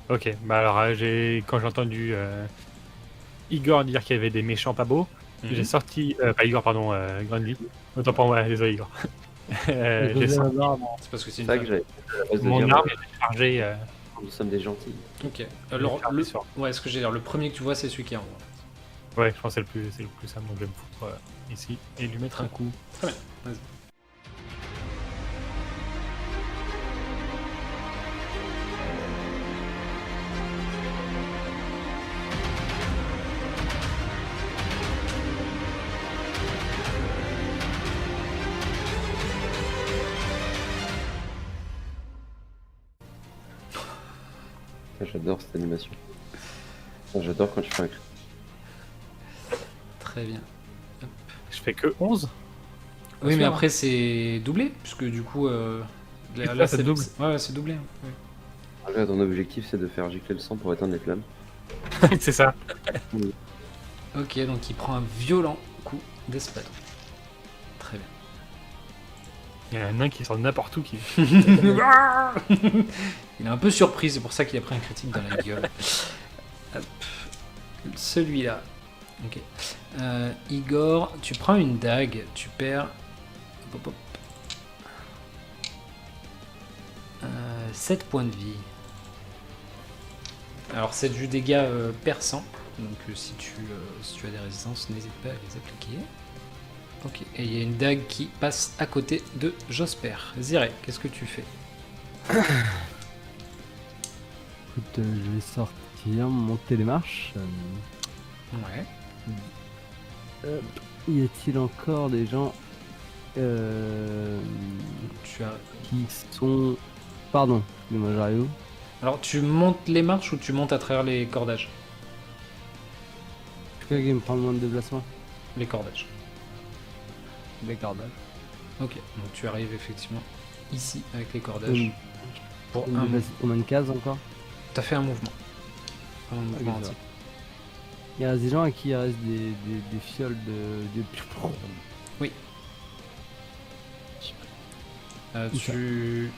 Ok, bah alors quand j'ai entendu Igor dire qu'il y avait des méchants pas beaux, j'ai sorti... pas Igor, pardon, Grundy. Autant pour moi, désolé Igor. J'ai sorti C'est parce que c'est C'est une ça que femme. j'avais à la base de mon dire, arme et j'ai chargé... nous sommes des gentils. Ok. j'ai Alors, chargé sur... ouais, ce que j'ai dire, le premier que tu vois, c'est celui qui est en haut. Ouais, je pense que c'est le plus simple, donc je vais me foutre ici et lui mettre un coup. Très bien, vas-y. J'adore cette animation. J'adore quand tu fais un crit. Très bien. Je fais que 11. Oui, mais sûr, après, c'est doublé, puisque du coup. là, c'est double. Ouais, c'est doublé. Oui. Là, ton objectif, c'est de faire gicler le sang pour éteindre les flammes. C'est ça. Ok, donc il prend un violent coup d'espadon. Très bien. Il y en a un qui sort de n'importe où qui... Il est un peu surpris, c'est pour ça qu'il a pris un critique dans la gueule. Hop. Celui-là. Ok. Igor, tu prends une dague, tu perds. Hop, hop, hop. 7 points de vie. Alors c'est du dégât perçant, donc si tu as des résistances, n'hésite pas à les appliquer. Ok, et il y a une dague qui passe à côté de Josper. Ziré, qu'est-ce que tu fais? Écoute, je vais sortir, monter les marches. Ouais. Y a-t-il encore des gens Tu as... qui sont... Pardon, excusez-moi, j'arrive où? Alors tu montes les marches ou tu montes à travers les cordages? Je crois qu'il me prend le moins de déplacement. Les cordages. Les cordages. Ok, donc tu arrives effectivement ici avec les cordages. Pour On un... me déplace combien de cases encore? T'as fait un mouvement. Un mouvement Ok, entier. Il y a des gens à qui il reste des fioles de... Oui. Tu...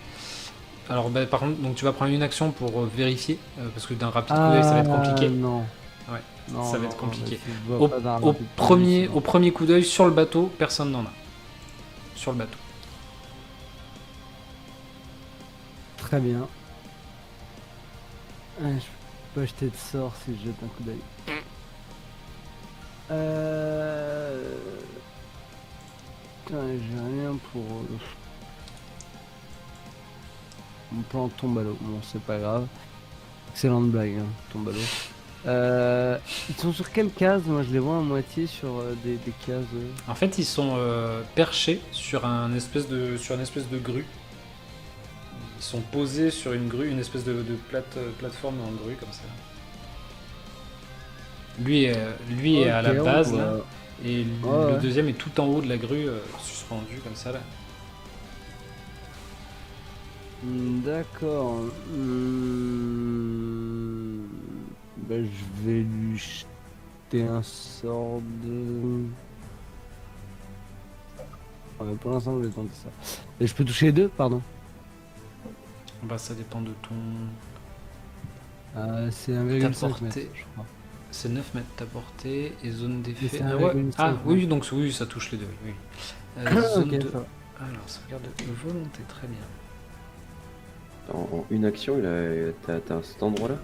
Alors bah, par contre, donc tu vas prendre une action pour vérifier, parce que d'un rapide coup d'œil ça va être compliqué. Non. Ouais, Non, ça va non, être compliqué. là, si je vois pas d'arme Au rapide coup d'œil, c'est bon. premier coup d'œil sur le bateau, personne n'en a. Sur le bateau. Très bien. Je peux pas jeter de sort si je jette un coup d'œil. Putain, j'ai rien pour... Mon plan tombe à l'eau. Bon, c'est pas grave. Excellente blague, hein, tombe à l'eau. Ils sont sur quelle case? Moi, je les vois à moitié sur des cases. En fait, ils sont perchés sur une espèce de grue. Ils sont posés sur une grue, une espèce de plateforme en grue comme ça. Lui est à la Ok, base on là, voit. et Ouais. le deuxième est tout en haut de la grue, suspendu comme ça là. D'accord. Ben, je vais lui jeter un sort de... Ouais, pour l'instant, je vais tenter ça. Et je peux toucher les deux, pardon. Bah ça dépend de ton... C'est 1,5 mètres, portée. je crois. C'est 9 mètres ta portée et zone d'effet. c'est Ah, 1,5, ah ouais. oui, donc oui, ça touche les deux. Oui. Zone Ok, de... ça va. Alors, ça regarde volonté, très bien. En une action, t'as cet endroit-là.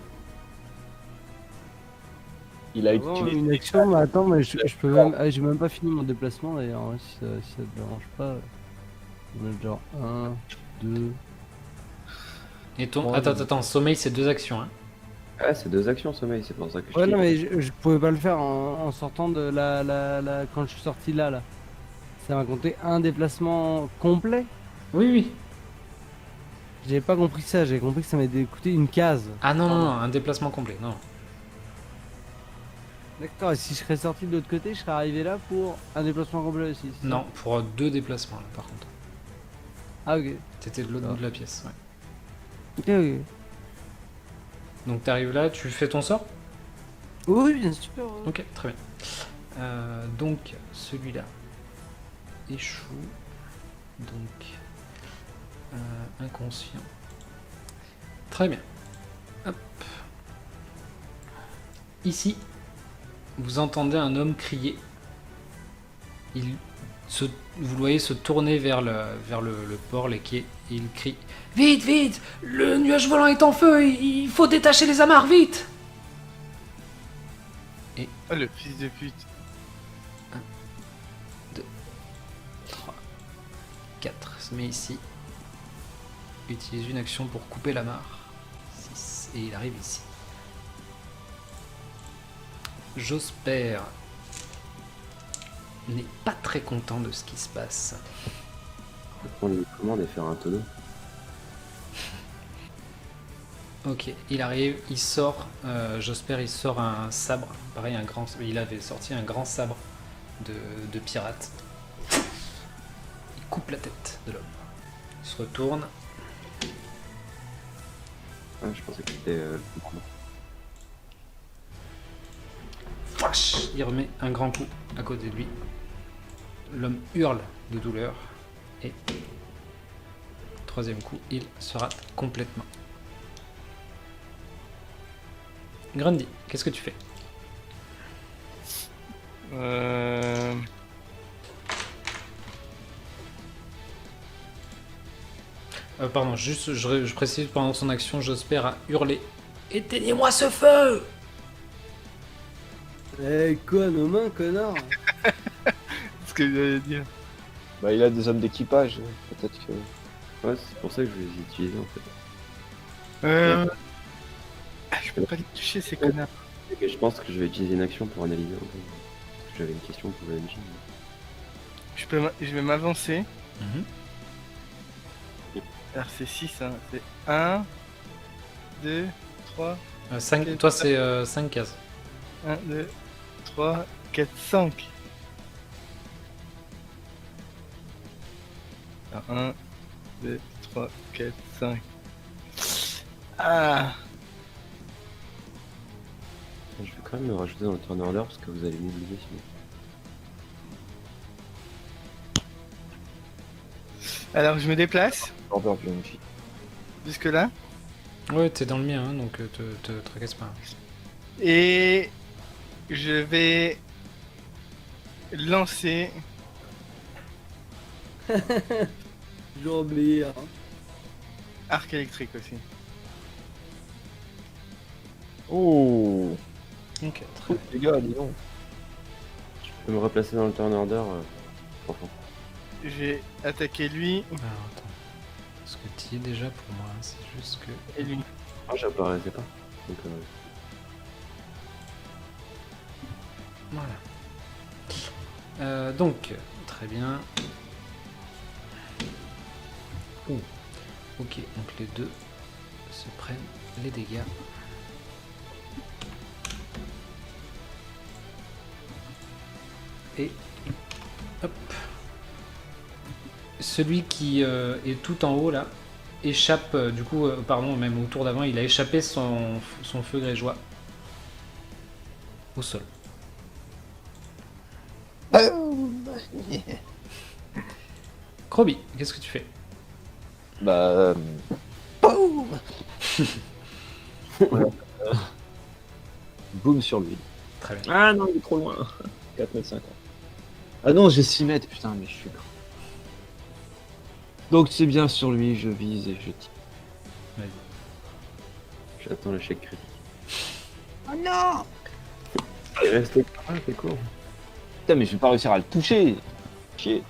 Il a Bon, utilisé une action, mais attends, mais je peux même... Ah, j'ai même pas fini mon déplacement d'ailleurs, hein, si ça te dérange pas. On est genre 1, 2... Et ton... Ouais, Attends, sommeil c'est 2 actions. Hein. Ah, c'est 2 actions sommeil, c'est pour ça que je Ouais, clique. non, mais je pouvais pas le faire en sortant de la... Quand je suis sorti là. Ça m'a compté un déplacement complet. Oui. J'avais pas compris ça, j'avais compris que ça m'avait coûté une case. Ah non, un déplacement complet, non. D'accord, et si je serais sorti de l'autre côté, je serais arrivé là pour un déplacement complet aussi. c'est ça? Non, pour 2 déplacements là par contre. Ah, ok. T'étais de l'autre bout de la pièce, ouais. Ok, ok. Donc t'arrives là, tu fais ton sort? Oui, bien sûr. Ouais. Ok, très bien. Donc celui-là échoue. Donc inconscient. Très bien. Hop. ici, vous entendez un homme crier. Vous le voyez se tourner vers le port, les quais, et il crie « Vite, vite! Le nuage volant est en feu! Il faut détacher les amarres, vite !» Oh le fils de pute. 4, se met ici. Utilise une action pour couper l'amarre. 6, et il arrive ici. Josper n'est pas très content de ce qui se passe. Je vais prendre les commandes et faire un tonneau. Ok, il arrive, il sort, Josper il sort un sabre, pareil il avait sorti un grand sabre de pirate. Il coupe la tête de l'homme. Il se retourne. Ah, je pensais que c'était le commandant. Flash, il remet un grand coup à côté de lui. L'homme hurle de douleur et troisième coup, il se rate complètement. Grundy, qu'est-ce que tu fais? Pardon, juste je précise, pendant son action, Josper a hurlé « Éteignez-moi ce feu !» Eh quoi, nos mains, connard? Ce que j'allais dire. Bah, il a des hommes d'équipage, peut-être que. Ouais, c'est pour ça que je les ai utilisés en fait. Je peux pas les toucher ces connards. Et je pense que je vais utiliser une action pour analyser un peu. Parce que j'avais une question pour le MJ. Je vais m'avancer. Mhm. Alors c'est 6, hein. C'est 1, 2, 3, Toi, c'est 5 cases. 1, 2, 3, 4, 5. Alors 1, 2, 3, 4, 5. Ah! Je vais quand même le rajouter dans le turn order parce que vous allez m'oublier sinon. Alors je me déplace Order du MJ. jusque là. Ouais, t'es dans le mien, hein, donc te tracasse pas. Et je vais lancer J'ai oublié. Hein. arc électrique aussi. Oh, Ok, très bien. les gars, dis donc. Je peux me replacer dans le turn order profond. Je vais attaquer lui Alors, attends. Parce que tu y es déjà pour moi, hein, c'est juste que... et lui. Ah, j'apparaissais pas. Donc, Voilà. Donc, très bien. Oh. Ok, donc les deux se prennent les dégâts. Et hop. Celui qui est tout en haut là échappe, du coup, pardon, même au tour d'avant, il a échappé son feu grégeois au sol. Krobi, qu'est-ce que tu fais? Bah. Boum. Voilà. Boum sur lui. Très bien. Ah non, il est trop loin. 4,50 m. Ah non, j'ai 6 mètres, putain, mais je suis là. Donc c'est bien sur lui, je vise et je tire. Vas-y. j'attends l'échec critique. Oh non! Il reste ah, c'est cool. Putain, mais je vais pas réussir à le toucher. Chier.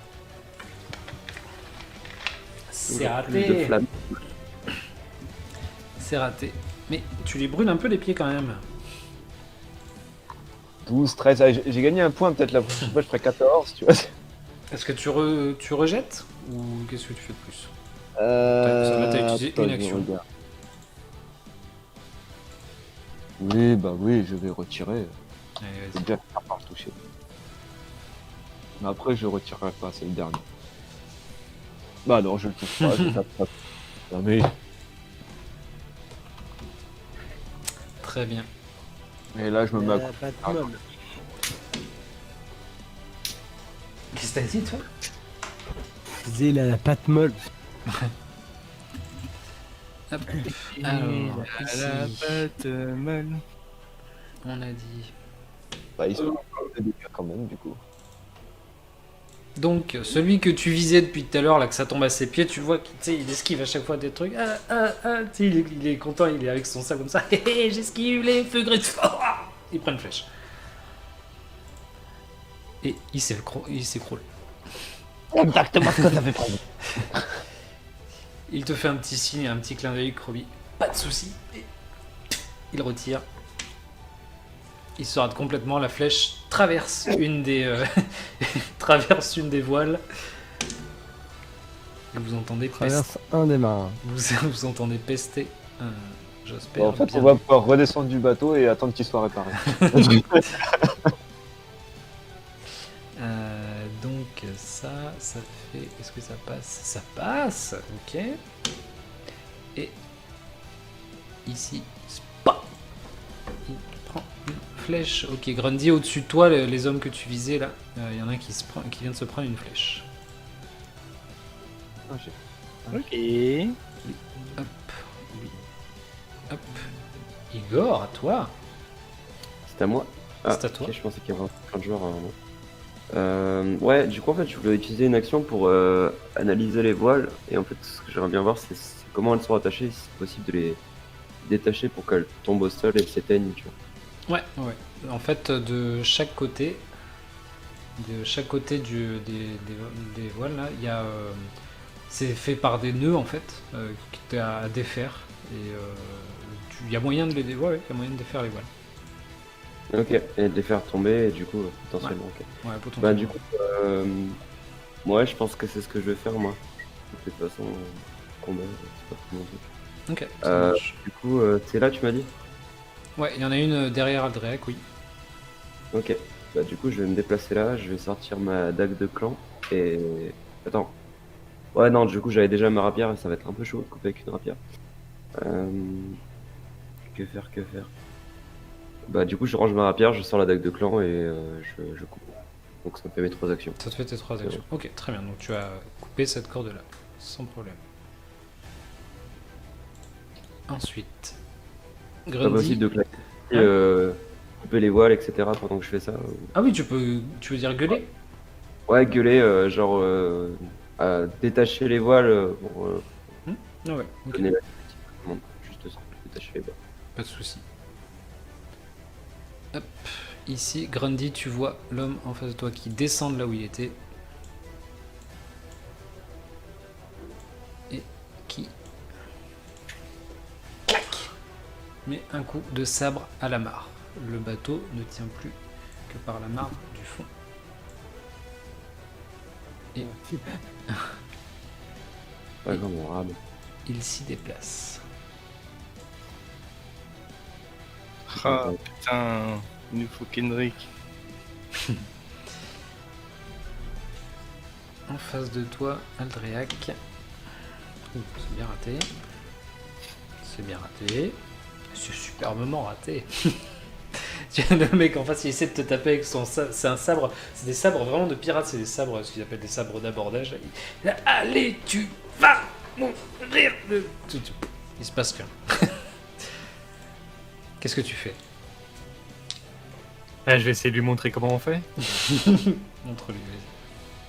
C'est Plus de raté. flammes. C'est raté. Mais tu les brûles un peu les pieds quand même. 12, 13, ah, j'ai gagné un point peut-être la prochaine fois, je ferai 14, tu vois. Est-ce que tu rejettes ou qu'est-ce que tu fais de plus? Là, t'as utilisé attends, une je action. regarde. Oui, bah oui, je vais retirer. Allez, Je vais vas-y. déjà finir par le toucher. Mais après, je retirerai pas, c'est le dernier. Bah non, je le touche pas, je tape pas. Non mais, Très bien. et là, je me mets à Pas de molle. Qu'est-ce que t'as dit toi? Je disais, il a la patte molle. Hop. Alors, À la ici. patte molle. on a dit. Bah, ils sont des dégâts quand même, du coup. Donc, celui que tu visais depuis tout à l'heure, là, que ça tombe à ses pieds, tu vois qu'il esquive à chaque fois des trucs. Tu sais, il est content, il est avec son sac comme ça. Hé hé, j'esquive les feux griffes. Il prend une flèche. Et il s'écroule. Exactement ce que ça fait prendre. Il te fait un petit signe, un petit clin d'œil, Krobi. Pas de soucis. Et il retire. Il se rate complètement. La flèche traverse une des voiles. Et vous entendez pester. Traverse un des marins. Vous entendez pester. J'espère. Bon, en fait, bien. on va pouvoir redescendre du bateau et attendre qu'il soit réparé. Donc ça fait... Est-ce que ça passe? Ça passe. Ok. Et ici, spa, il prend une flèche. Ok, Grundy, au-dessus de toi, les hommes que tu visais là, il y en a un qui vient de se prendre une flèche. Ah, Ok. Lui, hop, lui, hop. Igor, à toi. C'est à moi. C'est à toi. Ok, je pensais qu'il y avait plein de joueurs avant moi. Ouais, du coup, en fait, je voulais utiliser une action pour analyser les voiles. Et en fait, ce que j'aimerais bien voir, c'est comment elles sont attachées, si c'est possible de les détacher pour qu'elles tombent au sol et s'éteignent, tu vois. Ouais. En fait, de chaque côté des voiles là, il y a c'est fait par des nœuds en fait qui t'es à défaire et il y a moyen de les ouais, il y a moyen de défaire les voiles. Ok, et de les faire tomber, et du coup, potentiellement, ok. Ouais, potentiellement. Bah, du coup, ouais, je pense que c'est ce que je vais faire, moi. De toute façon, combat, c'est pas trop mon truc. Ok. Ça marche. Du coup, c'est là, tu m'as dit? Ouais, il y en a une derrière Aldréac, oui. Ok, bah, du coup, je vais me déplacer là, je vais sortir ma dague de clan, et... Attends. Ouais, non, du coup, j'avais déjà ma rapière, et ça va être un peu chaud de couper avec une rapière. Que faire? Bah, du coup, je range ma rapière, je sors la dague de clan, et je coupe. Donc, ça me fait mes 3 actions. Ça te fait tes 3 actions. Ok, très bien. Donc tu as coupé cette corde là, sans problème. Ensuite, C'est pas Grundy. possible de claquer, couper les voiles, etc. pendant que je fais ça. Ah oui, tu veux dire gueuler? Ouais, gueuler, genre détacher les voiles pour Ah ouais, ok. donner la commande. Juste ça, détacher les voiles. Pas de soucis. Hop, ici, Grundy, tu vois l'homme en face de toi qui descend de là où il était. Et qui... Clac, met un coup de sabre à la mare. Le bateau ne tient plus que par la mare du fond. Et Ouais, comme on rame. il s'y déplace. Ah putain, il nous faut Kendrick. En face de toi, Aldréac. Ouh, c'est bien raté. C'est bien raté. C'est superbement raté. Tu vois, le mec en face, il essaie de te taper avec son sabre. C'est un sabre. C'est des sabres vraiment de pirates. C'est des sabres, ce qu'ils appellent des sabres d'abordage. Allez, tu vas mourir. Il se passe rien. Qu'est-ce que tu fais? Là, je vais essayer de lui montrer comment on fait. Montre-lui.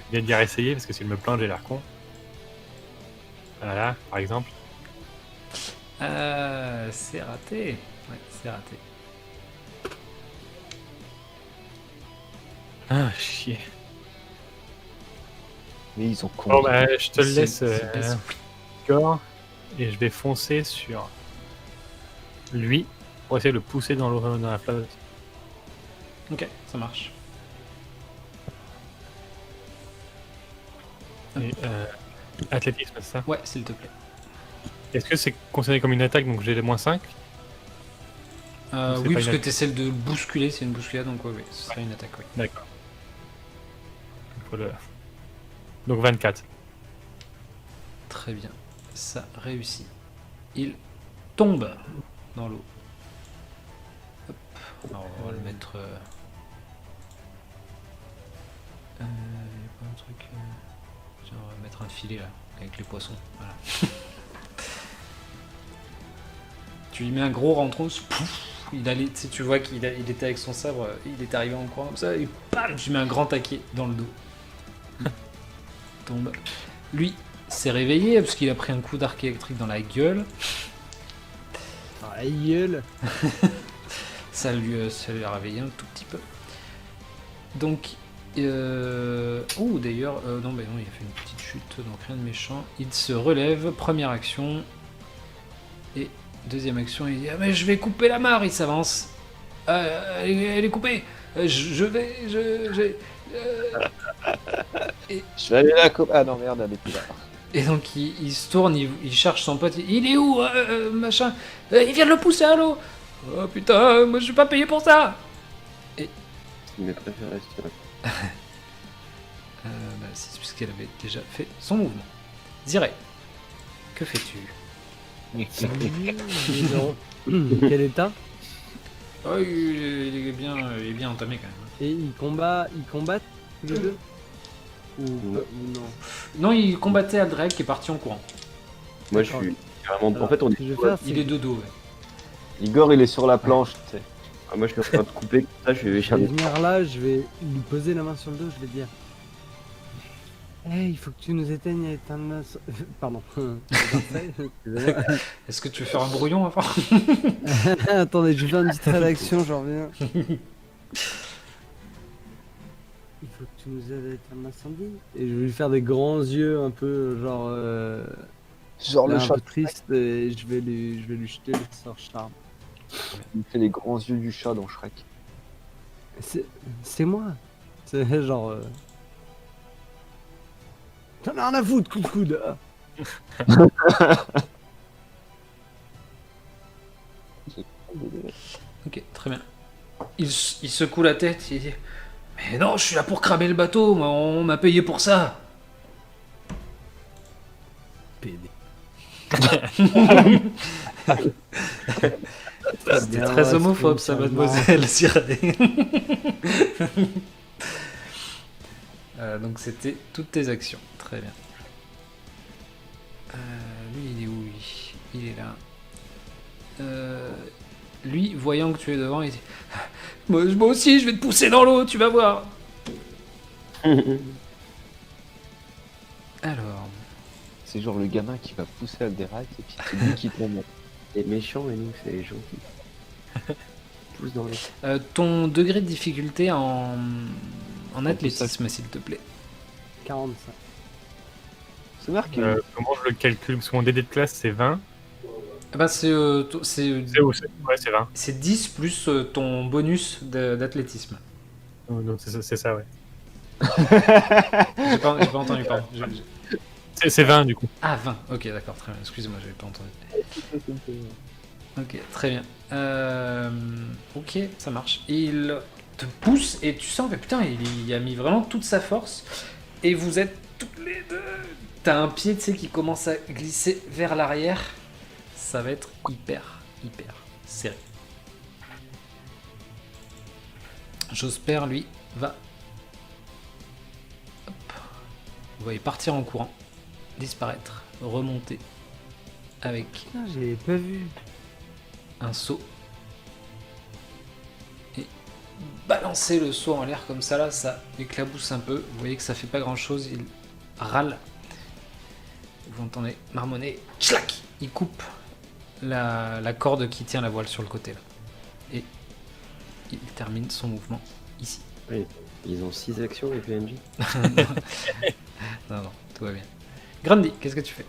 Je viens de dire essayer parce que s'il me plante, j'ai l'air con. Voilà, par exemple. C'est raté. Ouais, c'est raté. Ah, chier. Mais ils sont cons. Bon, bah, je te le C'est- laisse, c'est pas- Igor, et je vais foncer sur lui pour essayer de le pousser dans la flotte. Ok, ça marche. Et, athlétisme, c'est ça? Ouais, s'il te plaît. Est-ce que c'est considéré comme une attaque, donc j'ai les moins 5? C'est Oui, pas parce une que attaque. tu essaies de le bousculer, c'est une bousculade, donc ouais, ce serait une attaque, oui. D'accord. Il faut le- Donc 24. Très bien, ça réussit. Il tombe dans l'eau. Hop, alors on va le mettre... y a pas un truc... Tiens, on va mettre un filet là, avec les poissons, voilà. Tu lui mets un gros rentros, pouf, il allait, tu sais, tu vois qu'il il était avec son sabre, il est arrivé en courant comme ça, et bam, je mets un grand taquet dans le dos. Il tombe. Lui s'est réveillé parce qu'il a pris un coup d'arc électrique dans la gueule. Ah, la gueule. Ça lui a réveillé un tout petit peu. Donc, oh d'ailleurs, non, bah non, il a fait une petite chute, donc rien de méchant. Il se relève, première action. Et deuxième action, il dit ah mais je vais couper la mare, il s'avance. Elle est coupée. Je vais. Je vais aller la coupe. Ah non, merde, elle est plus là. Et donc il se tourne, il cherche son pote. Il est où, machin il vient de le pousser à l'eau. Oh putain, moi je suis pas payé pour ça. C'est mes préférés, si tu veux. Bah, c'est puisqu'elle avait déjà fait son mouvement. Ziray, que fais-tu? Quel état? Oh, il est bien entamé quand même. Et ils combattent tous les deux? Ou Non. non? Non, il combattait Aldrek qui est parti en courant. Moi, je suis carrément. Alors, En fait, on ce que je vais faire, c'est Il est de dos, ouais. Igor, il est sur la planche, tu sais. moi, je suis en train de couper comme ça, je vais je vais chercher. venir là, je vais lui poser la main sur le dos, je vais dire hey, il faut que tu nous éteignes et éteindre pardon. Excusez-moi. Est-ce que tu veux faire un brouillon avant? Attendez, je vais faire une petite rédaction, j'en reviens. Il faut que tu nous aides à éteindre l'incendie. Et je vais lui faire des grands yeux un peu genre Genre le un chat, peu triste et je vais lui jeter le sort charme. il fait les grands yeux du chat dans Shrek. C'est moi. C'est genre t'en as rien à foutre, coup de coude. Ah. Ok, très bien. Il secoue la tête, il dit mais non, je suis là pour cramer le bateau, moi, on m'a payé pour ça. PD. C'était très homophobe ça, mademoiselle Ziray. Donc c'était toutes tes actions, très bien. Lui il est où lui? Il est là. Lui, voyant que tu es devant, il dit moi aussi je vais te pousser dans l'eau, tu vas voir. Alors, C'est genre le gamin qui va pousser Alderac et puis c'est lui qui tombe. Les méchants et nous, c'est les gentils. Pousse dans les. ton degré de difficulté en athlétisme, s'il te plaît. 45. C'est marqué. Comment je le calcule? Parce que mon DD de classe, c'est 20. Eh ben, c'est Ouais, c'est 20. c'est 10 plus ton bonus d'athlétisme. Oh, non, c'est ça, ouais. J'ai pas entendu, pardon. C'est 20, du coup. Ah, 20, ok, d'accord, très bien. Excusez-moi, j'avais pas entendu. Ok, très bien. Ok, ça marche. Il te pousse et tu sens que putain, il a mis vraiment toute sa force. Et vous êtes toutes les deux. T'as un pied, tu sais, qui commence à glisser vers l'arrière. Ça va être hyper serré. Josper, lui, va. Hop. Vous voyez partir en courant, disparaître, remonter avec Putain, j'ai pas vu. un saut et balancer le saut en l'air comme ça là, ça éclabousse un peu. Vous voyez que ça fait pas grand chose, il râle. Vous entendez marmonner, tchlac, il coupe la corde qui tient la voile sur le côté là. Et il termine son mouvement ici. Ils ont 6 actions, les PNJ. Non, tout va bien. Grundy, qu'est-ce que tu fais?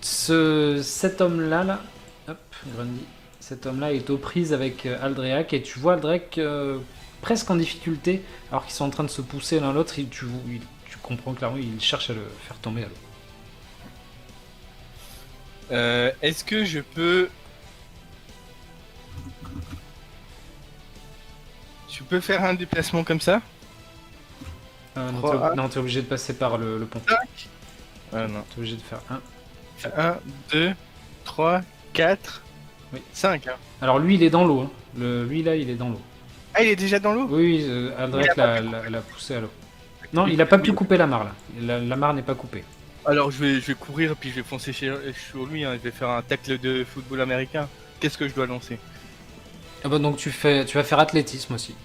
Cet homme-là, hop, Grundy, cet homme-là est aux prises avec Aldreac et tu vois Aldreac presque en difficulté alors qu'ils sont en train de se pousser l'un l'autre. Tu comprends clairement, il cherche à le faire tomber à l'eau. Est-ce que je peux... Je peux faire un déplacement comme ça? Non, t'es obligé de passer par le pont. Ah non. T'es obligé de faire un. 1, 2, 3, 4, Oui. 5. Hein. Alors lui, il est dans l'eau. Hein. Lui là, il est dans l'eau. Ah, il est déjà dans l'eau? Oui, Aldreac l'a poussé à l'eau. Non, il a pas pu couper la mare là. La mare n'est pas coupée. Alors je vais courir puis je vais foncer sur lui, hein. Je vais faire un tacle de football américain. Qu'est-ce que je dois lancer? Ah bah donc tu vas faire athlétisme aussi.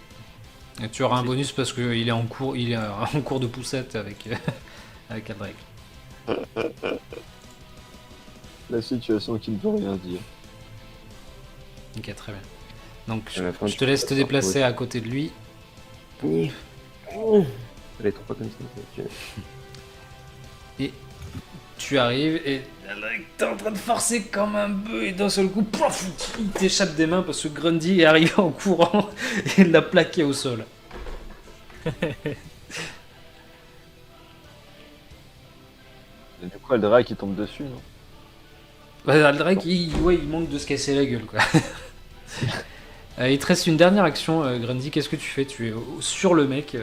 Et tu auras un bonus parce qu'il est en cours, en cours de poussette avec avec Aldrake. La situation qui ne veut rien dire. Ok, très bien. Donc À la fin, je te laisse te déplacer à côté de lui. Les trois comme ça. Ok. Tu arrives et Aldrake, t'es en train de forcer comme un bœuf et d'un seul coup, pouf, il t'échappe des mains parce que Grundy est arrivé en courant et l'a plaqué au sol. Et du coup, Aldera qui tombe dessus, non? Bah, Aldrake, il manque de se casser la gueule, quoi. Il te reste une dernière action, Grundy. Qu'est-ce que tu fais? Tu es sur le mec.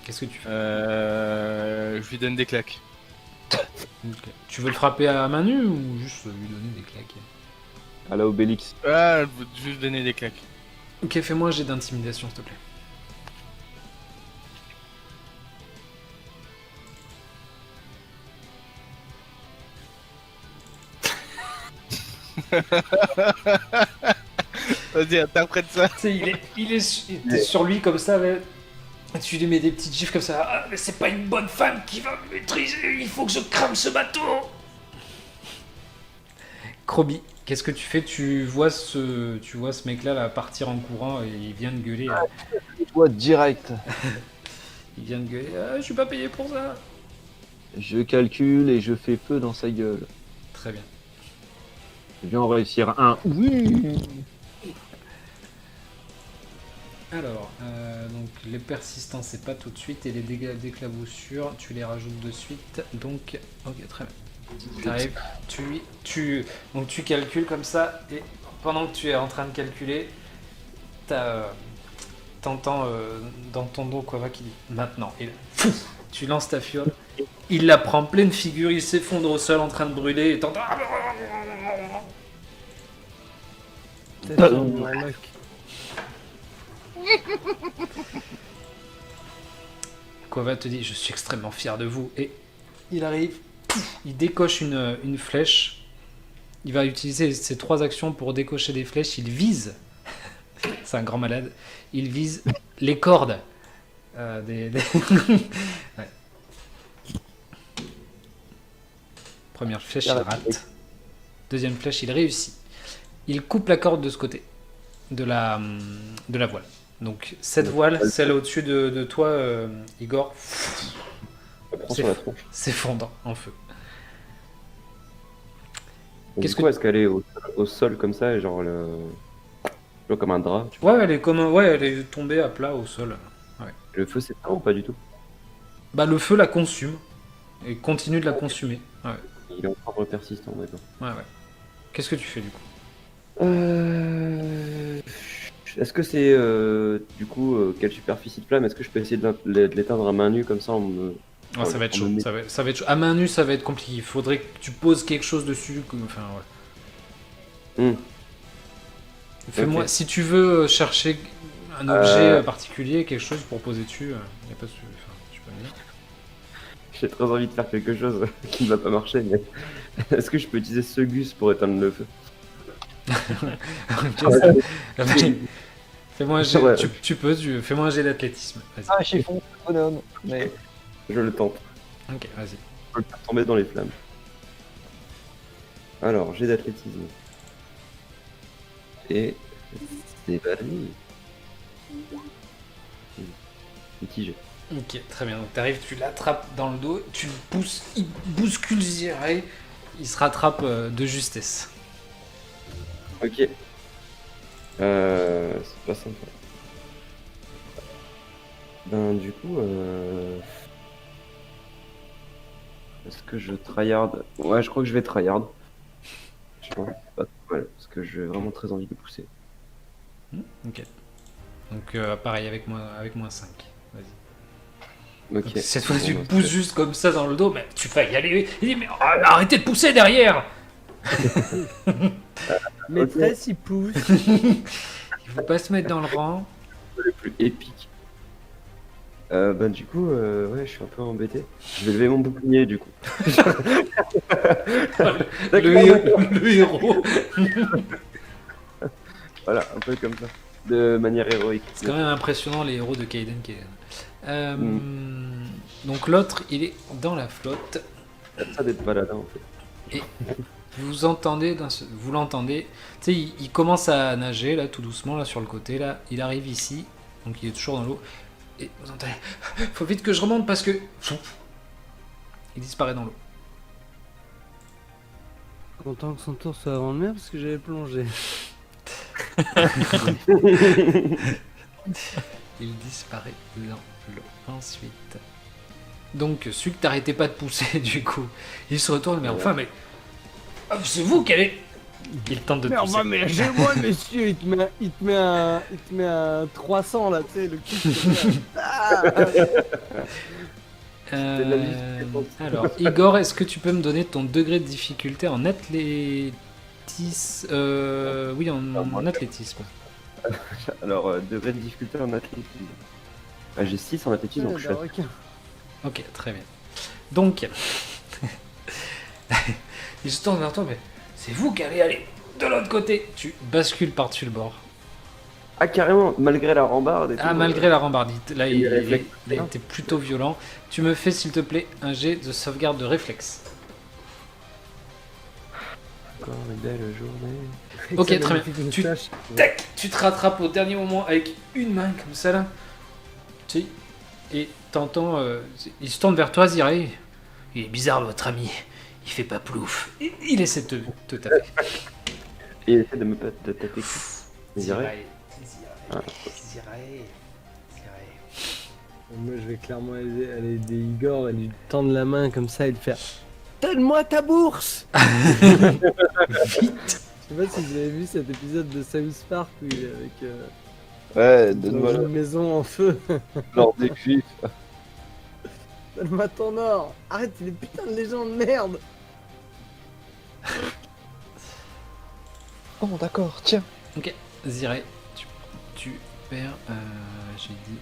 Qu'est-ce que tu fais? Je lui donne des claques. Ok. Tu veux le frapper à main nue ou juste lui donner des claques? À la Obélix. Ah, je veux juste donner des claques. Ok, fais-moi un jet d'intimidation, s'il te plaît. Vas-y, interprète ça. Tu sais, t'es sur lui comme ça, là. Et tu lui mets des petites gifles comme ça. Ah, mais c'est pas une bonne femme qui va me maîtriser, il faut que je crame ce bateau. Krobi, qu'est-ce que tu fais? Tu vois ce mec-là là, partir en courant et il vient de gueuler. Toi, direct. Il vient de gueuler. Ah, je suis pas payé pour ça. Je calcule et je fais feu dans sa gueule. Très bien. Je viens en réussir un. Oui. Alors, donc les persistants, c'est pas tout de suite, et les dégâts d'éclaboussure, tu les rajoutes de suite. Donc, ok, très bien. T'arrives, donc tu calcules comme ça, et pendant que tu es en train de calculer, t'entends dans ton dos Quava qui dit maintenant. Et là, pouf, tu lances ta fiole, il la prend pleine figure, il s'effondre au sol en train de brûler, et t'entends. C'est un Warlock. Quava te dit je suis extrêmement fier de vous, et il arrive, pouf, il décoche une flèche. Il va utiliser ses 3 actions pour décocher des flèches. Il vise, c'est un grand malade, il vise les cordes des... Ouais. Première flèche, il rate. Deuxième flèche, il réussit. Il coupe la corde de ce côté de la voile. Donc cette voile, celle au-dessus de toi, Igor, Prends sur la tronche. s'effondre en feu. Qu'est-ce que est-ce qu'elle est au sol comme ça, et genre comme un drap, tu Ouais, elle est tombée à plat au sol. Ouais. Le feu c'est pas ou pas du tout? Bah le feu la consume et continue de la consumer. Ouais, Il est encore persistant, d'accord. ouais. Qu'est-ce que tu fais du coup? Est-ce que c'est du coup quelle superficie de flamme? Est-ce que je peux essayer de l'éteindre à main nue comme ça Ah, ça va être chaud. Ça va être chaud. À main nue, ça va être compliqué. Il faudrait que tu poses quelque chose dessus. Enfin, ouais. Fais-moi, Ok. si tu veux chercher un objet particulier, quelque chose pour poser dessus, y a pas de souci. Enfin, tu peux me dire. J'ai très envie de faire quelque chose qui ne va pas marcher, mais est-ce que je peux utiliser ce gus pour éteindre le feu? Fais-moi un jet. Ouais. Fais-moi un jet d'athlétisme. Vas-y. Ah, chiffon, bonhomme. Mais Je le tente. Ok, vas-y. Je peux le faire tomber dans les flammes. Alors, j'ai d'athlétisme. Et c'est parti. Mitigé. Ok, très bien. Donc t'arrives, tu l'attrapes dans le dos, tu le pousses, il bouscule Zirai, il se rattrape de justesse. Ok. C'est pas sympa. Ben du coup, est-ce que je tryhard? Ouais, je crois que je vais tryhard. Je pense pas trop mal, parce que j'ai vraiment très envie de pousser. Ok. Donc pareil avec moins 5. Vas-y. Ok. Donc, cette fois, tu Bon, le pousses juste comme ça dans le dos, mais tu vas y aller. Il dit, mais arrêtez de pousser derrière. Maîtresse, il pousse. Il faut pas se mettre dans le rang. le plus épique. Ben du coup, ouais, je suis un peu embêté. Je vais lever mon bouclier du coup. Le héros. Voilà, un peu comme ça. De manière héroïque. C'est quand même impressionnant les héros de Kaiden. Donc l'autre, il est dans la flotte. C'est ça d'être paladin en fait. Vous entendez, vous l'entendez. Tu sais, il commence à nager là, tout doucement là sur le côté là. Il arrive ici, donc il est toujours dans l'eau. Et vous entendez, faut vite que je remonte parce que il disparaît dans l'eau. Content que son tour soit avant le mien parce que j'avais plongé. Il disparaît dans l'eau. Ensuite, donc celui que t'arrêtais pas de pousser du coup, il se retourne mais enfin mais c'est vous qui allez. Il tente de te Mais pousser. enfin, mais lâchez-moi, monsieur, il te met un 300 là, tu sais, le cul. Alors, Igor, est-ce que tu peux me donner ton degré de difficulté en athlétisme oui, en athlétisme. Alors, degré de difficulté en athlétisme. Ah, j'ai 6 en athlétisme, donc je suis à... Ok, très bien. Donc, il se tourne vers toi, mais c'est vous qui allez aller de l'autre côté. Tu bascules par-dessus le bord. Ah, carrément, malgré la rambarde et tout. Ah, malgré la rambardite. Là, il réflexe. a été plutôt violent. Tu me fais, s'il te plaît, un jet de sauvegarde de réflexe. Encore une belle journée. Ok, très bien. Tac, tu te rattrapes au dernier moment avec une main comme ça là. Tu sais, et t'entends, il se tourne vers toi, Zirei. Il est bizarre votre ami, il fait pas plouf. Il essaie de te taper. Et il essaie de me taper. Zirei. Ah. Zirei. Moi, je vais clairement aller aider Igor et lui tendre la main comme ça et le faire. Donne-moi ta bourse. Vite. Je sais pas si vous avez vu cet épisode de South Park où il est avec Ouais, dans donne-moi une maison en feu. l'or des cuivres. Donne-moi ton or. Arrête, c'est des putains de légendes, merde. Oh, d'accord, tiens. Ok, Zirei, tu perds, j'ai dit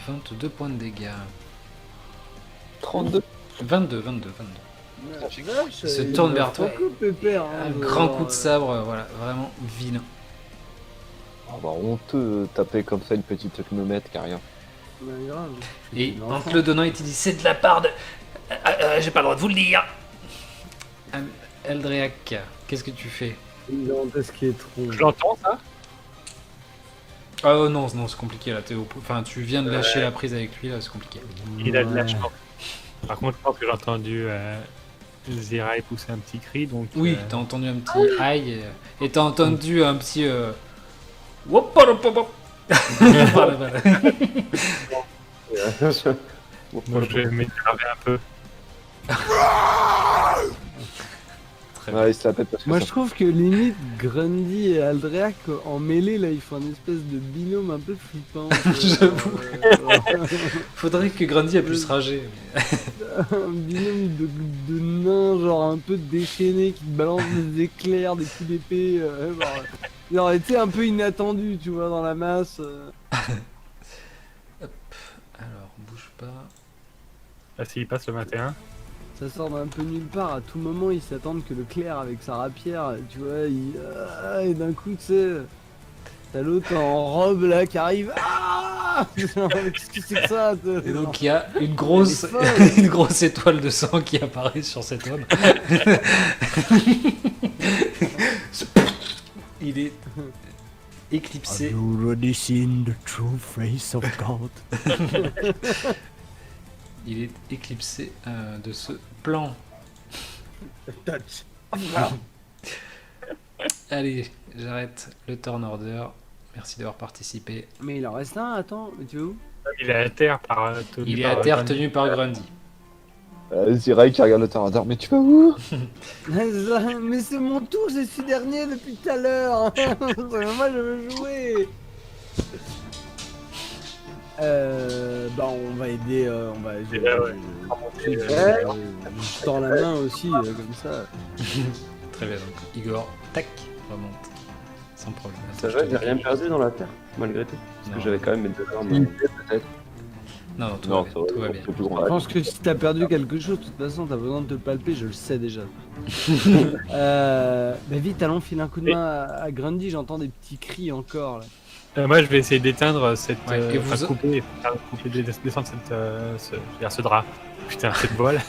22 points de dégâts. 32. 22. Il se tourne vers toi. Pépère, Un grand coup de sabre, voilà, vraiment vilain. Ah bah honteux taper comme ça une petite technomètre qui a rien. Et en te le donnant, il te dit c'est de la part de. J'ai pas le droit de vous le dire. Eldreac, qu'est-ce que tu fais? Gigantesque et trop. Je l'entends ça? Oh non, c'est compliqué là, enfin, tu viens de lâcher la prise avec lui là, c'est compliqué. Il a de la chance. Par contre, je pense que j'ai entendu Zirei pousser un petit cri, donc... Oui, t'as entendu un petit aïe et t'as entendu un petit. Wop, wop, wop, wop. Voilà. Donc je vais m'énerver un peu. Très bien. Ouais, il se la pète parce que Moi ça... je trouve que limite Grundy et Aldreac en mêlée là ils font une espèce de binôme un peu flippant. J'avoue. Faudrait que Grundy ait pu se rager. Un binôme de nains genre un peu déchaînés qui te balancent des éclairs, des coups d'épée. Genre tu sais un peu inattendu tu vois dans la masse. Alors, bouge pas. Là, s'il passe le 21. Ça sort d'un peu nulle part, à tout moment ils s'attendent que le clerc avec sa rapière, tu vois, et d'un coup tu sais, t'as l'autre en robe là qui arrive, qu'est-ce que c'est que ça Et donc il y a une grosse, une grosse étoile de sang qui apparaît sur cet homme. Il est éclipsé. you already seen the true face of God? Il est éclipsé de ce plan. Allez, j'arrête le turn order. Merci d'avoir participé. Mais il en reste un, attends, mais tu veux où? Il est à terre par... Il est à terre tenu par Grundy. Zirei qui regarde le tarardeur, mais tu vas où? Mais c'est mon tour, je suis dernier depuis tout à l'heure. Moi je veux jouer. Bah on va aider, je tends la main aussi, comme ça. Très bien, donc Igor, tac, remonte. Sans problème. Ça va, j'ai rien perdu dans la terre, malgré tout. Parce Non. que j'avais quand même mes deux armes. Peut-être. Non, tout Non, va ça bien. va, Tout va on bien. fait plus Je grand. pense que si t'as perdu quelque chose, de toute façon, t'as besoin de te palper, je le sais déjà. Bah vite, allons filer un coup de main à Grundy, j'entends des petits cris encore là. Moi, je vais essayer d'éteindre cette. Ouais, et enfin, vous- couper, descendre cette, je veux dire, ce drap. Putain, cette voile.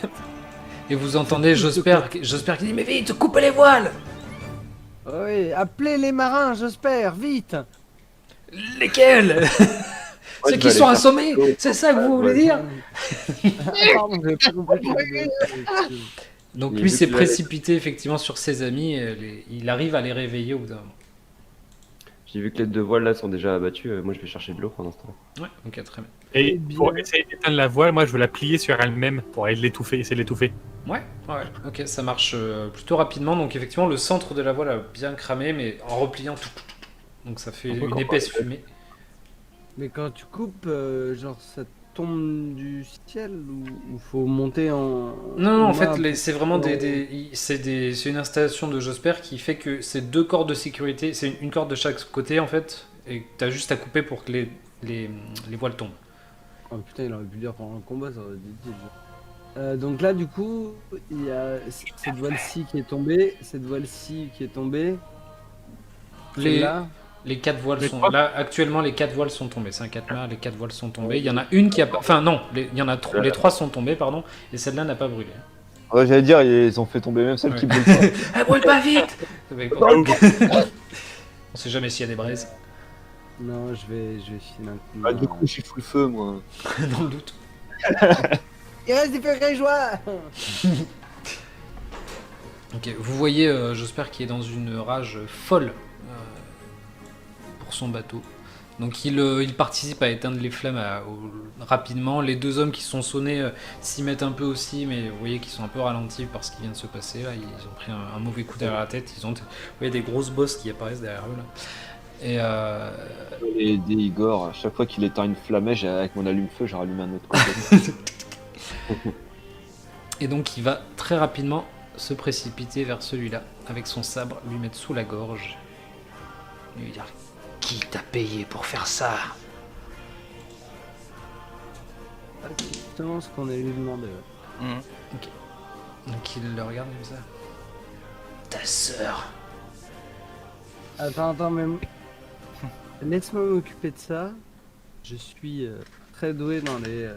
Et vous entendez Josper qui dit mais vite, coupez les voiles. Oui, appelez les marins, j'espère, vite. Lesquels je Ceux vais qui aller sont faire assommés. l'eau. C'est ça que vous voulez dire Ah, pardon, j'avais pas compris. Donc Mais lui vu s'est qu'il allait- précipité effectivement sur ses amis. Il arrive à les réveiller au bout d'un moment. J'ai vu que les 2 voiles là sont déjà abattues. Moi, je vais chercher de l'eau pendant ce temps. Ouais, ok, très bien. Et Eh bien. pour essayer d'éteindre la voile, moi, je veux la plier sur elle-même pour essayer de l'étouffer. Ouais, ok, ça marche plutôt rapidement. Donc effectivement, le centre de la voile a bien cramé, mais en repliant tout. Donc ça fait On peut une qu'on épaisse parle. fumée. Mais quand tu coupes, genre ça tombe du ciel ou faut monter en. Non, en fait, main c'est vraiment pour- c'est une installation de Josper qui fait que c'est 2 cordes de sécurité, c'est une corde de chaque côté en fait, et t'as juste à couper pour que les voiles tombent. Oh putain, il aurait pu le dire pendant le combat, ça aurait été utile. Donc là, du coup, il y a cette voile-ci qui est tombée, cette voile-ci qui est tombée. Celle-là. Les 4 voiles Les sont trois là actuellement, les 4 voiles sont tombées. C'est un 4 mâts, les 4 voiles sont tombées. Il y en a une qui a pas, enfin non, il y en a les 3 sont tombées pardon, et celle-là n'a pas brûlé. Ouais, j'allais dire, ils ont fait tomber même celle qui Ouais. brûle pas. Ah, brûle pas vite. On sait jamais s'il y a des braises. Non, je vais filer un coup de Ah, main. du coup, j'ai fou le feu, moi. Dans le doute. Il reste des feux grégeois. Ok, vous voyez Josper qui est dans une rage folle pour son bateau. Donc il participe à éteindre les flammes rapidement. Les 2 hommes qui sont sonnés s'y mettent un peu aussi, mais vous voyez qu'ils sont un peu ralentis par ce qui vient de se passer. Là. Ils ont pris un mauvais coup derrière la tête. Vous voyez des grosses bosses qui apparaissent derrière eux. Là. Et Et des Igor, à chaque fois qu'il éteint une flamèche, avec mon allume-feu, je rallume un autre côté. Et donc il va très rapidement se précipiter vers celui-là, avec son sabre, lui mettre sous la gorge. Et lui dire qui t'a payé pour faire ça? C'est justement ce qu'on allait lui demander. Ouais. Mhm. Donc il le regarde comme ça. Ta sœur. Attends, mais. Laisse-moi m'occuper de ça. Je suis très doué dans les.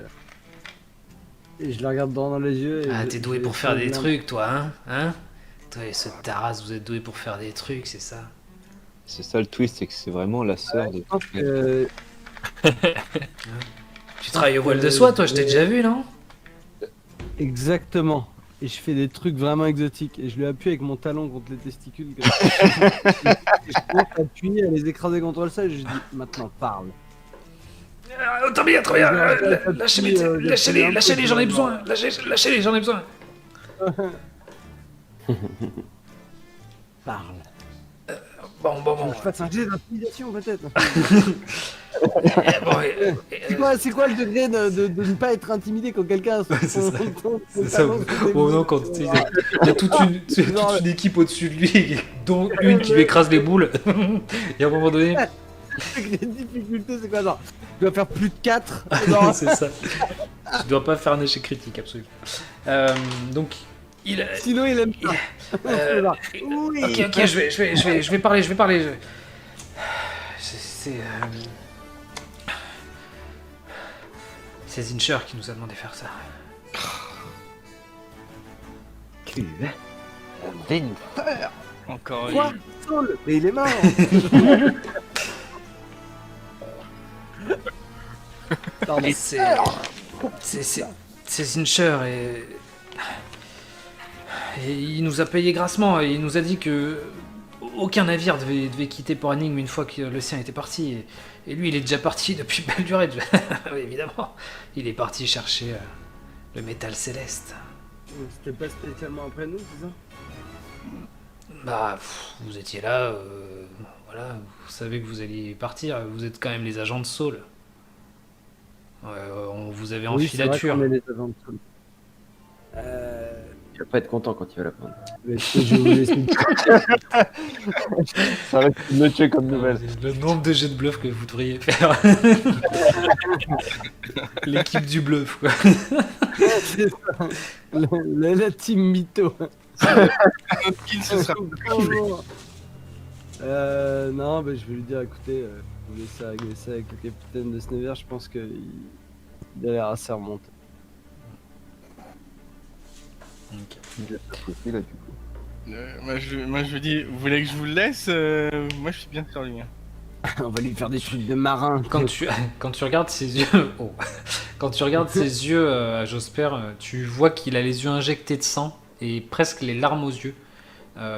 Et je la regarde droit dans les yeux. Et Ah, je- t'es je doué vais pour faire des essayer de trucs, toi, hein? Hein? Toi et ce Taras, vous êtes doué pour faire des trucs, c'est ça? C'est ça le twist, c'est que c'est vraiment la sœur de. Je pense que- Tu travailles au voile de soie, toi, je t'ai déjà vu, non? Exactement. Et je fais des trucs vraiment exotiques. Et je lui appuie avec mon talon contre les testicules. Comme ça. Et je commence à appuyer, à les écraser contre le sol. Et je dis maintenant parle. Très bien, très bien. Lâchez-les, j'en ai besoin. Lâchez-les, j'en ai besoin. Parle. Bon. Faut que je fasse un jet d'intimidation peut-être. C'est quoi le degré de ne pas être intimidé quand quelqu'un a son- C'est ça. son C'est ça. talon sur tes Oh non, boules. quand il y a toute une équipe au-dessus de lui, dont une qui lui écrase les boules. Et à un moment donné, Les difficultés, c'est quoi genre? Tu dois faire plus de 4. c'est ça. Tu dois pas faire un échec critique, absolument. Donc, il. Sinon, il aime ça. Euh, Oui. Ok, je vais parler. C'est Zincher qui nous a demandé de faire ça. Encore Quoi? Saul, mais il est mort. Pardon. Et c'est Zincher et il nous a payé grassement et il nous a dit que aucun navire devait quitter Port Énigme une fois que le sien était parti. Et lui, il est déjà parti depuis belle durée. Oui, évidemment. Il est parti chercher le métal céleste. C'était pas spécialement après nous, c'est ça? Bah, vous étiez là, voilà, vous savez que vous alliez partir, vous êtes quand même les agents de Saul. On vous avait en Oui, c'est vrai filature. qu'on est les agents de Saul. Il va pas être content quand il va la prendre. Mais est-ce que je vais vous laisser Ça reste une tuer comme nouvelle. Le nombre de jets de bluff que vous devriez faire. L'équipe du bluff, quoi. C'est ça. La team mytho. Notre kill, ce sera Non, bah, je vais lui dire, écoutez, vous laissez agresser avec le capitaine de Snever, je pense qu'il a l'air assez remonté. Aussi, là, du coup. moi, je dis, vous voulez que je vous le laisse moi, je suis bien sur lui. Hein. On va lui faire des trucs de marin. Quand tu regardes ses yeux, quand tu regardes ses yeux à Josper, tu vois qu'il a les yeux injectés de sang et presque les larmes aux yeux.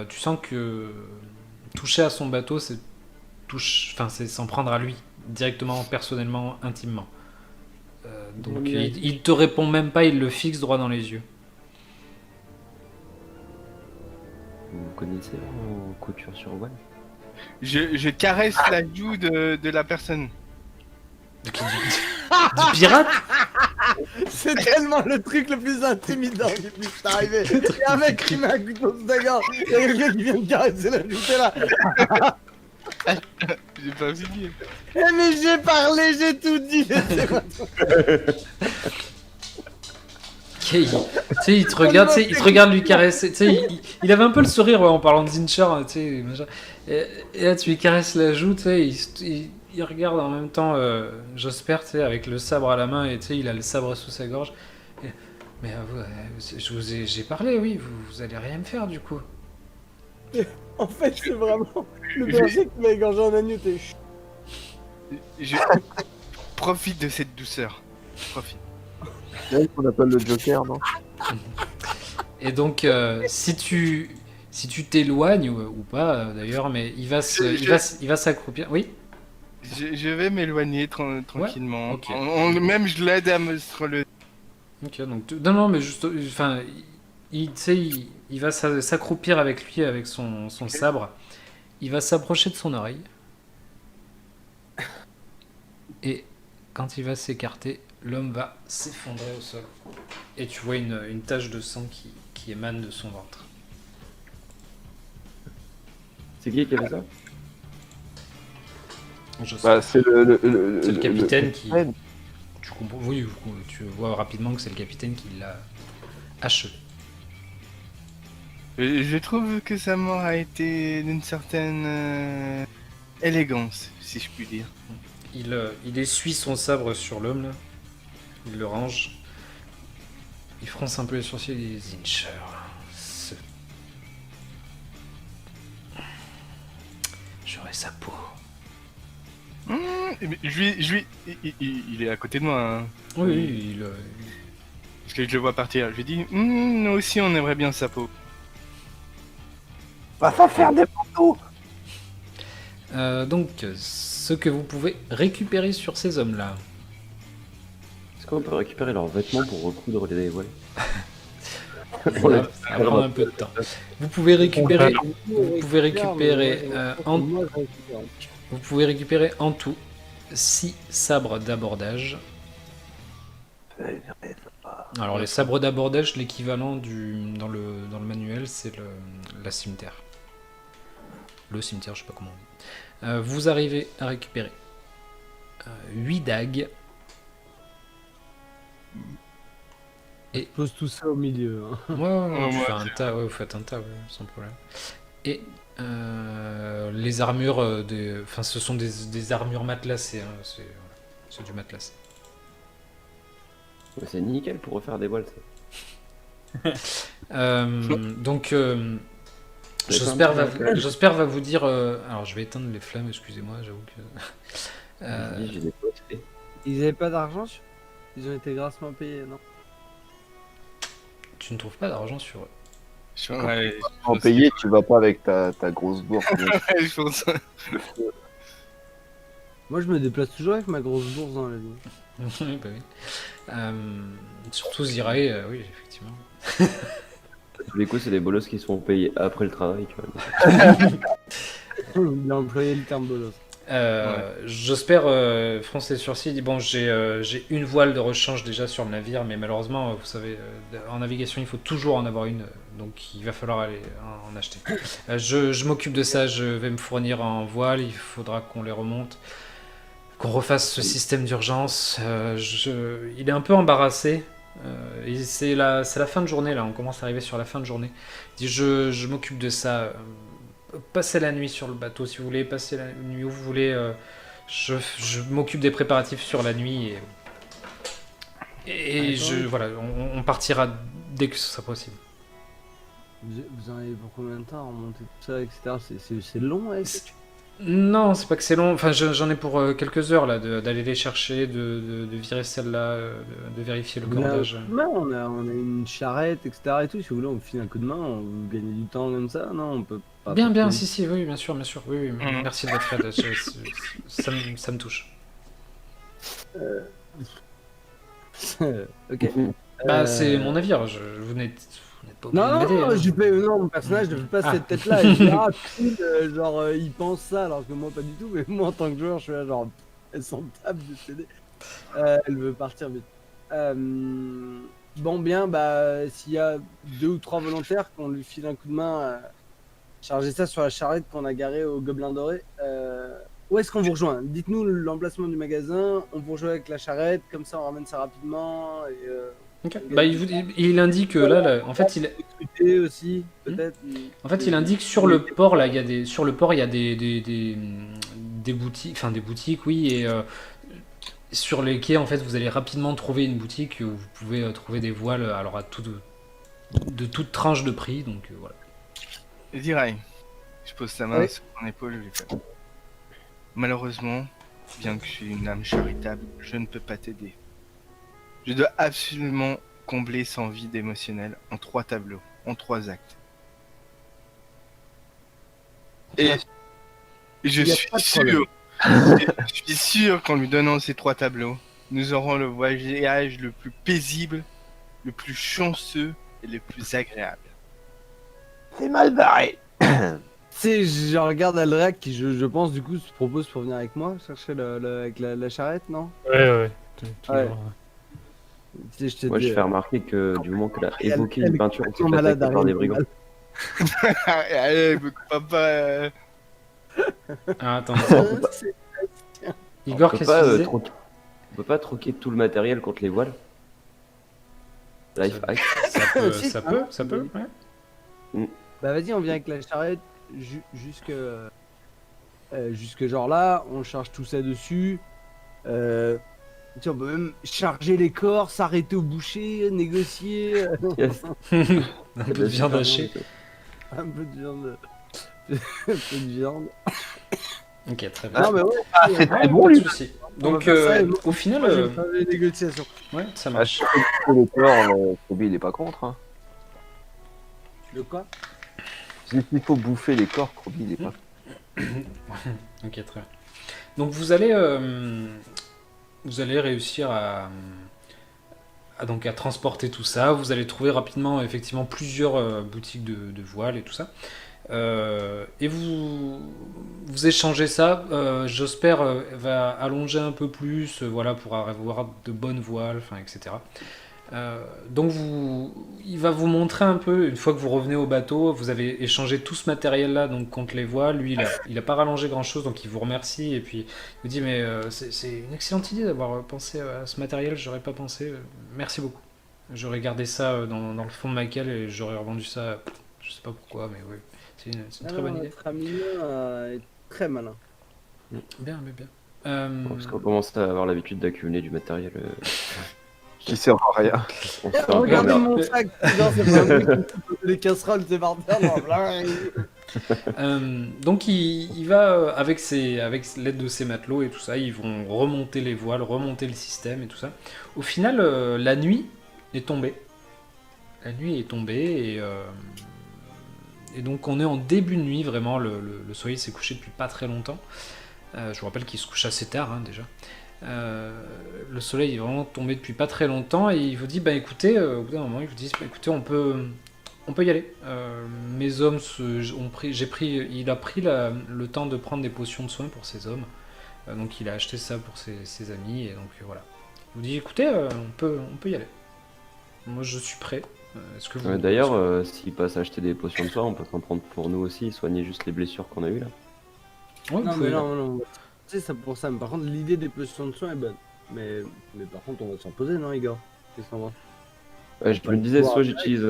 Tu sens que toucher à son bateau, c'est s'en prendre à lui directement, personnellement, intimement. Donc il te répond même pas, il le fixe droit dans les yeux. Vous connaissez en couture sur One? Je caresse la joue de la personne. Du pirate. C'est tellement le truc le plus intimidant qui puisse t'arriver. Il y a un mec qui met un couteau de dagger, il y a quelqu'un qui vient de caresser la joue, t'es là. J'ai pas fini. Eh mais j'ai parlé, j'ai tout dit, laissez-moi. Tu sais, il te regarde lui caresser. Tu sais, il avait un peu le sourire en parlant de Zincher, tu sais, machin. Et là, tu lui caresses la joue, tu sais, il regarde en même temps Josper, tu sais, avec le sabre à la main, et tu sais, il a le sabre sous sa gorge. Mais j'ai parlé, oui, vous allez rien me faire, du coup. En fait, c'est vraiment le berger qui m'a égorgé en agneau, t'es Je profite de cette douceur. Profite. C'est elle qu'on appelle le Joker, non? Et donc, si tu t'éloignes ou pas, d'ailleurs, mais il va s'accroupir. Oui. Je vais m'éloigner tranquillement. ok. Même je l'aide à me se relever. Ok, donc non, mais juste, enfin, tu sais, il va s'accroupir avec lui, avec son sabre. Il va s'approcher de son oreille. Et quand il va s'écarter, l'homme va s'effondrer au sol. Et tu vois une tache de sang qui émane de son ventre. C'est qui a fait ça? Bah, c'est C'est le capitaine qui... capitaine. Tu comprends, oui, tu vois rapidement que c'est le capitaine qui l'a achevé. Je trouve que sa mort a été d'une certaine élégance, si je puis dire. Il essuie son sabre sur l'homme, là. Il le range. Il fronce un peu les sourcils et dit Zincher. J'aurai sa peau. Il est à côté de moi. Hein. Oui, Parce que je le vois partir. Je lui dis, nous aussi on aimerait bien sa peau. Va pas faire des photos. Donc, ce que vous pouvez récupérer sur ces hommes-là. Est-ce qu'on peut récupérer leurs vêtements pour recoudre les voiles? Ça va prendre un peu de temps. Vous pouvez récupérer en tout 6 sabres d'abordage. Alors les sabres d'abordage, l'équivalent dans le manuel, c'est la cimetière. Le cimetière, je sais pas comment on dit. Vous arrivez à récupérer 8 dagues. Et pose tout ça au milieu. Hein. Ouais, tu fais un tas, vous faites un tas, sans problème. Et les armures, ce sont des armures matelassées, hein, c'est du matelassé. Ouais, c'est nickel pour refaire des voiles, ça. Donc, Josper va vous dire. Alors, je vais éteindre les flammes, excusez-moi, j'avoue que. J'ai des potes. Ils avaient pas d'argent sur... Ils ont été grassement payés, non? Tu ne trouves pas d'argent sur eux. En payer, tu vas pas avec ta grosse bourse. Je pense. Moi, je me déplace toujours avec ma grosse bourse dans la vie. Oui, bah oui. Surtout Zirae, oui, effectivement. Tous les coups, c'est des bolos qui se font payer après le travail, tu vois. Il a employé le terme bolos. J'espère froncer les sourcils. Il dit bon, j'ai une voile de rechange déjà sur le navire, mais malheureusement, vous savez, en navigation, il faut toujours en avoir une, donc il va falloir aller en acheter. Je m'occupe de ça, je vais me fournir en voile, il faudra qu'on les remonte, qu'on refasse ce système d'urgence. Il est un peu embarrassé. Et c'est la fin de journée là, on commence à arriver sur la fin de journée. Il dit je m'occupe de ça. Passez la nuit sur le bateau si vous voulez, passez la nuit où vous voulez. Je m'occupe des préparatifs sur la nuit et voilà, on partira dès que ce sera possible. Vous en avez pour combien de temps à remonter tout ça, etc. C'est long, ouais. Non, c'est pas que c'est long. Enfin, j'en ai pour quelques heures là, d'aller les chercher, de virer celle-là, de vérifier le cordage. On a une charrette, etc. Et tout. Si vous voulez, on file un coup de main, on vous gagne du temps comme ça. Non, on peut pas. Bien, si, oui, bien sûr. Oui, merci de votre aide. Ça me touche. Ok. Bah, c'est mon navire. Vous n'êtes pas obligé de m'aider, hein. Non, mon personnage ne fait pas cette tête-là. Il dit, ah, cool, genre, il pense ça, alors que moi, pas du tout. Mais moi, en tant que joueur, je suis là, genre, elle s'en tape de céder. Elle veut partir vite. Bon, bien, bah, s'il y a 2 ou 3 volontaires, qu'on lui file un coup de main, charger ça sur la charrette qu'on a garée au Gobelin Doré. Où est-ce qu'on vous rejoint? Dites-nous l'emplacement du magasin, on vous rejoint avec la charrette, comme ça on ramène ça rapidement. Et, okay. Bah, il indique là, en fait, il aussi, peut-être. En fait, il indique sur le port là, il y a des boutiques, oui, et sur les quais, en fait, vous allez rapidement trouver une boutique où vous pouvez trouver des voiles, alors de toute tranche de prix, donc voilà. Zirai, je pose sa main sur ton épaule, je lui fais. Malheureusement, bien que je suis une âme charitable, je ne peux pas t'aider. Je dois absolument combler son vide émotionnel en 3 tableaux, en 3 actes. Et je suis sûr qu'en lui donnant ces 3 tableaux, nous aurons le voyage le plus paisible, le plus chanceux et le plus agréable. C'est mal barré. Je regarde Aldrac qui, je pense, du coup, se propose pour venir avec moi, chercher avec la charrette, non? Ouais. Moi, je fais remarquer que du moment qu'elle a évoqué une peinture qui s'est faite par des brigands. Allez, papa. Ah, attends. Igor, qu'est-ce que tu disais? On peut pas troquer tout le matériel contre les voiles. Life hack. Ça peut, ouais. Bah vas-y, on vient avec la charrette jusque genre là, on charge tout ça dessus. On peut même charger les corps, s'arrêter au boucher, négocier. Yes. Un peu de viande hachée. Un peu de viande. Un peu de viande. Ok, très bien. Non, mais ouais, c'est très bon, lui. Donc, au final, les négociations. Ouais, ça marche. Le corps, Kobe, il est pas contre. Hein. Le quoi? S'il faut bouffer les corps, Kobe, il est pas Ok, très bien. Donc, vous allez réussir à transporter tout ça. Vous allez trouver rapidement, effectivement, plusieurs boutiques de voiles et tout ça. Et vous échangez ça. J'espère va allonger un peu plus, voilà, pour avoir de bonnes voiles, etc. Donc il va vous montrer un peu, une fois que vous revenez au bateau, vous avez échangé tout ce matériel-là donc contre les voiles. Lui, il a pas rallongé grand-chose, donc il vous remercie et puis il vous dit mais c'est une excellente idée d'avoir pensé à ce matériel. J'aurais pas pensé. Merci beaucoup. J'aurais gardé ça dans le fond de ma cale et j'aurais revendu ça. Je sais pas pourquoi, mais oui. C'est une très bonne idée. Notre ami est très malin. Bien. Parce qu'on commence à avoir l'habitude d'accumuler du matériel. qui sert à rien. Regardez mon sac, genre, c'est pas un truc qui peut les casseroles, c'est par terre. Donc il va avec l'aide de ses matelots et tout ça, ils vont remonter les voiles, remonter le système et tout ça. Au final, la nuit est tombée. La nuit est tombée et donc on est en début de nuit, vraiment, le soleil s'est couché depuis pas très longtemps. Je vous rappelle qu'il se couche assez tard déjà. Le soleil est vraiment tombé depuis pas très longtemps et il vous dit écoutez, au bout d'un moment il vous dit écoutez, on peut On peut y aller. Mes hommes il a pris le temps de prendre des potions de soins pour ses hommes. Donc il a acheté ça pour ses amis et donc voilà. Il vous dit écoutez, on peut y aller. Moi je suis prêt. Est-ce que vous D'ailleurs, s'il passe à acheter des potions de soin, on peut s'en prendre pour nous aussi, soigner juste les blessures qu'on a eues là. Ouais, vous Non, pouvez- mais non. C'est ça pour ça. Mais par contre, l'idée des potions de soin est bonne. Mais par contre, on va s'en poser, non, Igor? Qu'est-ce qu'on va? Ouais, je Pas me le disais, pouvoir soit direct. j'utilise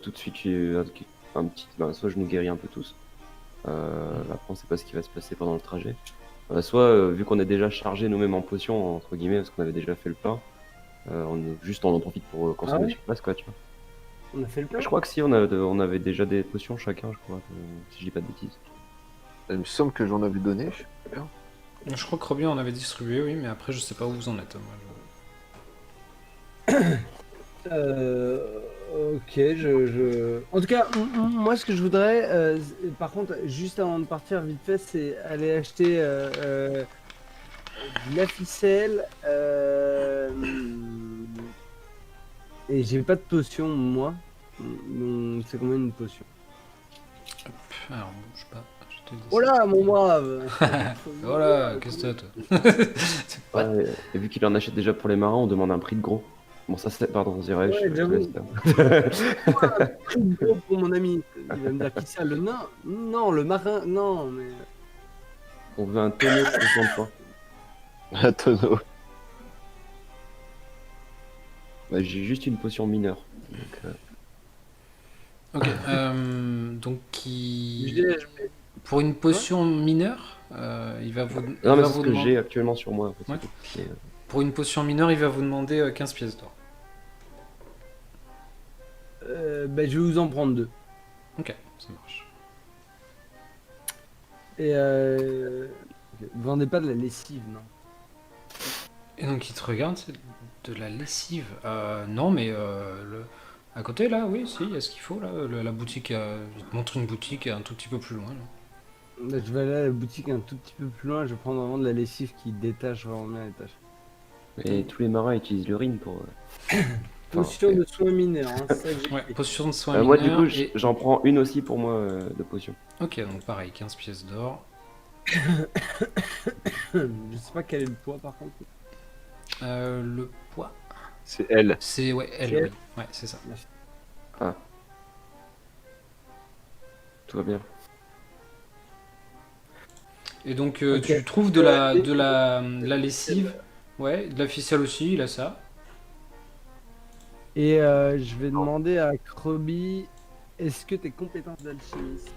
tout de suite un petit, soit je nous guéris un peu tous. Après, on sait pas ce qui va se passer pendant le trajet. Soit, vu qu'on est déjà chargé nous-mêmes en potions, entre guillemets, parce qu'on avait déjà fait le plein, on en profite pour consommer ouais sur place, quoi, tu vois. On a fait le plein? Je crois que si, on avait déjà des potions chacun, je crois, si je dis pas de bêtises. Il me semble que j'en avais donné, je sais pas bien. Je crois que Robin en avait distribué, oui, mais après je sais pas où vous en êtes. Moi, Ok, En tout cas, moi, ce que je voudrais, par contre, juste avant de partir, vite fait, c'est aller acheter de la ficelle. Et j'ai pas de potion, moi. Donc, c'est combien une potion? Alors, je sais pas. Je te dis Oh ça. là, mon brave! Oh là, qu'est-ce que t'as, toi? What? Ouais, et vu qu'il en achète déjà pour les marins, on demande un prix de gros. Bon, ça c'est. Pardon, Ziray, Ouais, je te j'avoue. laisse là. Prix de gros pour mon ami. Il va me dire qui ça, le nain? Non, le marin, non, mais. On veut un tonneau de potions de soin. Un tonneau. Bah, j'ai juste une potion mineure. Donc, Ok, donc GHB. pour une potion mineure, il va vous, il Non, mais va c'est ce vous que demander- j'ai actuellement sur moi. En fait, Ouais. c'est tout. Et, Pour une potion mineure, il va vous demander 15 pièces d'or. Ben, je vais vous en prendre 2. Ok, ça marche. Et ok. Vous vendez pas de la lessive, non? Et donc il te regarde, c'est de la lessive. Non, mais à côté là, oui, si, il y a ce qu'il faut là. La boutique, il te montre une boutique un tout petit peu plus loin. Là. Ben, je vais aller à la boutique un tout petit peu plus loin, je vais prendre vraiment de la lessive qui détache vraiment bien les taches. et tous les marins utilisent l'urine pour. Potion de soins mineurs, hein, c'est ça que j'ai Ouais, fait. potion de soin Moi, du mineur. coup, et- j'en prends une aussi pour moi de potion. Ok, donc pareil, 15 pièces d'or. Je sais pas quel est le poids par contre. Le poids, C'est elle. c'est ouais, elle, Elle. oui. Ouais, c'est ça. Tout va bien. Et donc Ok. tu trouves de la lessive, ouais, de la ficelle aussi, il a ça. Et je vais demander à Krobi, est-ce que tes compétences d'alchimiste...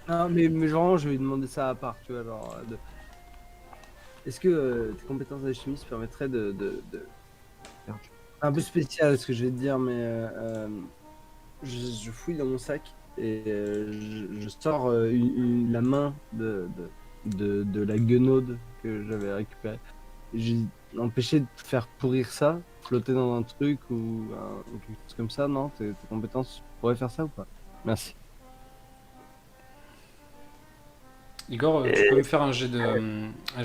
Non, mais vraiment, je vais lui demander ça à part, tu vois, genre... Est-ce que tes compétences d'alchimiste permettraient Merde. Un peu spécial ce que je vais te dire, mais je fouille dans mon sac et je sors la main de la guenaude que j'avais récupérée. J'ai empêché de faire pourrir ça, flotter dans un truc ou quelque chose comme ça, non? Tes compétences pourraient faire ça ou pas? Merci. Igor, tu peux me faire un jet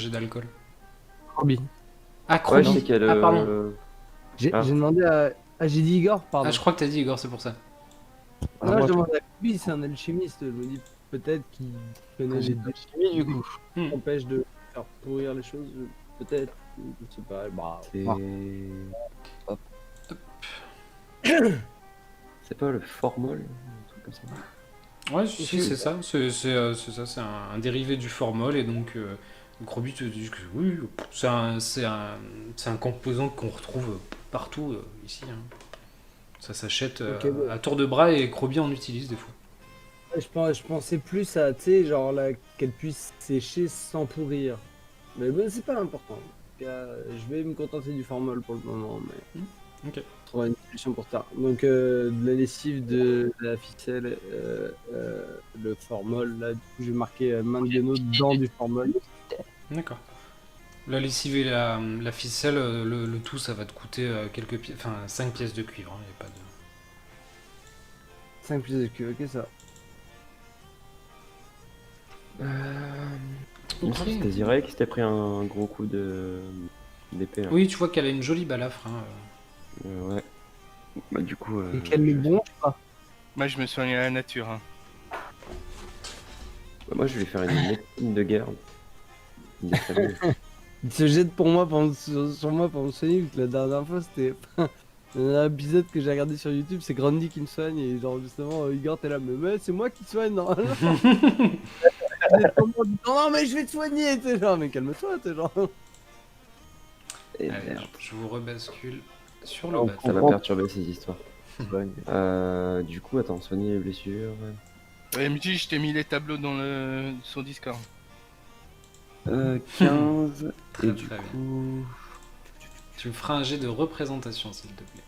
d'alcool. Krobi. Ah, Ouais, Krobi. je sais qu'elle. Ah, pardon. J'ai Ah. demandé à... Ah, j'ai dit Igor, pardon. Ah, je crois que t'as dit Igor, c'est pour ça. Non, moi, je demande à Krobi, c'est un alchimiste. Je me dis peut-être qu'il connaît J'ai les pas chimie du coup. qui empêchent de faire pourrir les choses. Peut-être. Je sais pas. Bah, C'est. ah. C'est pas le formol, un truc comme ça. Ouais, si, c'est ça. C'est ça, c'est un dérivé du formol et donc Krobi te dit que oui, c'est un composant qu'on retrouve partout ici. Hein. Ça s'achète Ok, bon. à tour de bras et Krobi en utilise des fois. Je pensais plus à, tu sais, genre là, qu'elle puisse sécher sans pourrir. Mais bon, c'est pas important. En tout cas, je vais me contenter du formol pour le moment, mais Ok. on trouvera une solution pour ça. Donc, de la lessive, de la ficelle, le formol, là, du coup, je vais marquer main de guenaude dans du formol. D'accord. La lessive et la ficelle, le tout, ça va te coûter 5 pièces de cuivre. Hein, y a pas de... 5 pièces de cuivre, ok, ça. Il me semble que c'était Ziray qui s'était pris un gros coup d'épée. Là. Oui, tu vois qu'elle a une jolie balafre. Hein. Ouais. Bah, du coup. Et qu'elle ne bronche pas. Moi, je me soigne à la nature. Hein. Bah, moi, je vais lui faire une médecine de guerre. Une des familles. Il se jette pour moi sur moi pour me soigner, vu que la dernière fois c'était. Un épisode que j'ai regardé sur YouTube, c'est Grundy qui me soigne et genre justement Igor t'es là, mais c'est moi qui te soigne normalement. Non mais je vais te soigner, t'es genre mais calme-toi, t'es genre. Et Allez, merde, je vous rebascule sur le Oh, bateau. ça va comprends. perturber ces histoires. Du coup, attends, soigner les blessures. MJ, je t'ai mis les tableaux dans sur Discord. 15. Très, Et du très bien. coup. Tu me feras un jet de représentation, s'il te plaît.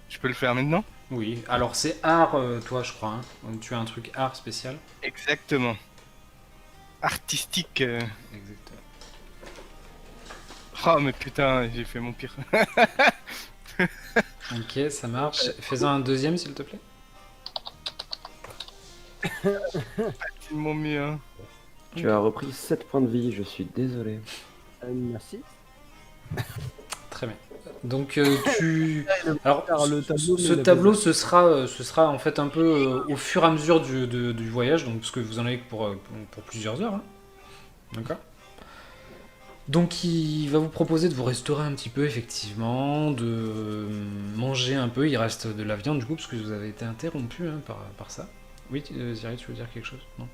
Je peux le faire maintenant? Oui, alors c'est art, toi, je crois. Hein. Donc tu as un truc art spécial. Exactement. Artistique. Exactement. Oh, mais putain, j'ai fait mon pire. Ok, ça marche. Fais-en un deuxième, s'il te plaît. C'est mon mieux. Hein. Tu as repris 7 points de vie, je suis désolé. Merci. Très bien. Donc tu... Alors, faire le tableau, mais ce il a tableau, besoin. ce sera en fait un peu au fur et à mesure du voyage, donc parce que vous en avez pour plusieurs heures. Hein. D'accord. Donc il va vous proposer de vous restaurer un petit peu, effectivement, de manger un peu. Il reste de la viande du coup, parce que vous avez été interrompu hein, par ça. Oui, Ziri, tu veux dire quelque chose? Non.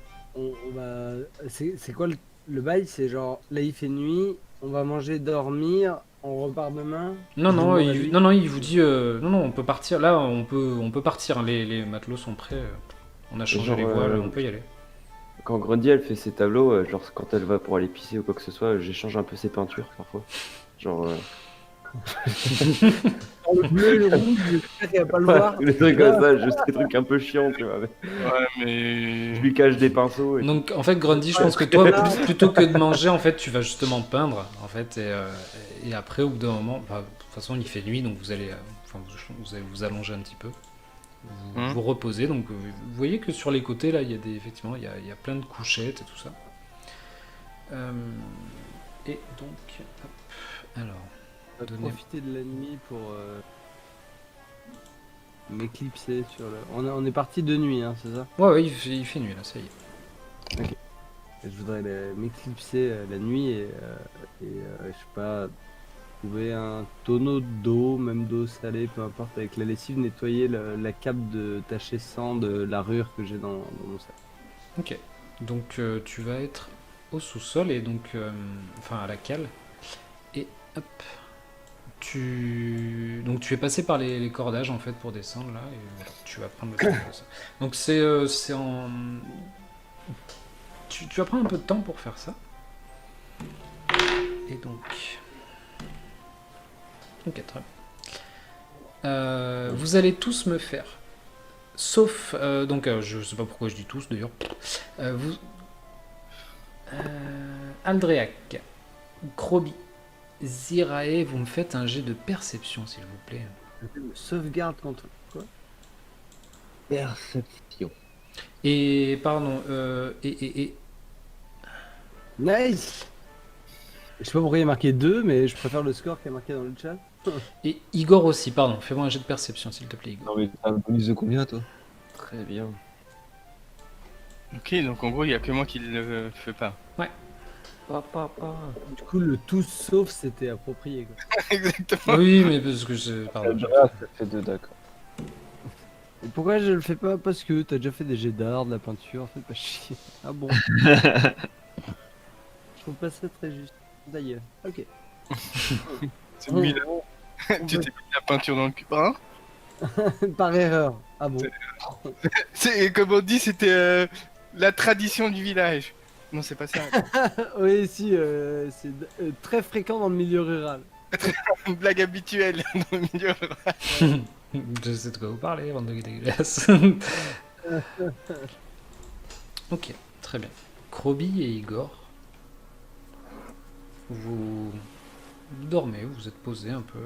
C'est quoi le bail? C'est genre là il fait nuit, on va manger, dormir, on repart demain. Non, Je non, demande à lui. non, il vous dit non, non, on peut partir. Là, on peut partir. Les matelots sont prêts. On a changé Genre, les voiles, on peut y aller. Quand Grundy elle fait ses tableaux, genre quand elle va pour aller pisser ou quoi que ce soit, j'échange un peu ses peintures parfois. Genre. Le bleu et le rouge, j'espère qu'il va pas le voir. Des trucs comme ça, juste des trucs un peu chiants, tu vois. Ouais, mais. Je lui cache des pinceaux et Donc en fait, Grundy, je pense que toi, plutôt que de manger, en fait, tu vas justement peindre, en fait, et après, au bout d'un moment, de toute façon, il fait nuit, donc vous allez, vous allez vous allonger un petit peu, vous reposer. Donc vous voyez que sur les côtés, là, il y a effectivement, il y a plein de couchettes et tout ça. Et donc, hop, alors. On va Donnez- profiter de la nuit pour m'éclipser sur le. On est parti de nuit, hein, c'est ça? Ouais, il fait nuit là, ça y est. Et je voudrais m'éclipser la nuit et je sais pas, trouver un tonneau d'eau, même d'eau salée, peu importe, avec la lessive, nettoyer la cape de taché sang de la rure que j'ai dans mon sac. Ok. Donc tu vas être au sous-sol et donc, enfin à la cale. Et hop. Donc tu es passé par les cordages en fait pour descendre là et voilà, tu vas prendre le temps de ça. Donc c'est en... Tu vas prendre un peu de temps pour faire ça. Et donc... Ok, très bien. Vous allez tous me faire... Sauf... donc je sais pas pourquoi je dis tous d'ailleurs. Vous... Aldreac, Krobi, Zirae, vous me faites un jet de perception s'il vous plaît. Je me sauvegarde contre quoi? Perception. Et pardon, Nice! Je sais pas pourquoi il y a marqué 2, mais je préfère le score qui est marqué dans le chat. et Igor aussi, pardon, fais-moi un jet de perception s'il te plaît Igor. Non mais t'as un bonus de combien toi? très bien. Ok, donc en gros, il y a que moi qui le fais pas. Du coup, le tout sauf c'était approprié. Quoi. Exactement. Oui, mais parce que je... Pardon. Ah, ça fait 2, d'accord. Et pourquoi je le fais pas? Parce que t'as déjà fait des jets d'art, de la peinture, fais pas chier. Ah bon? Je trouve pas ça très juste. D'ailleurs, ok. C'est lui là. Tu t'es mis de la peinture dans le cul. Hein? Par erreur. Ah bon? C'est comme on dit, c'était la tradition du village. Non, c'est pas ça. Oui, si, c'est très fréquent dans le milieu rural. Une blague habituelle dans le milieu rural. Je sais de quoi vous parlez, bande de dégueulasse. Ok, très bien. Krobi et Igor, vous dormez, vous êtes posés un peu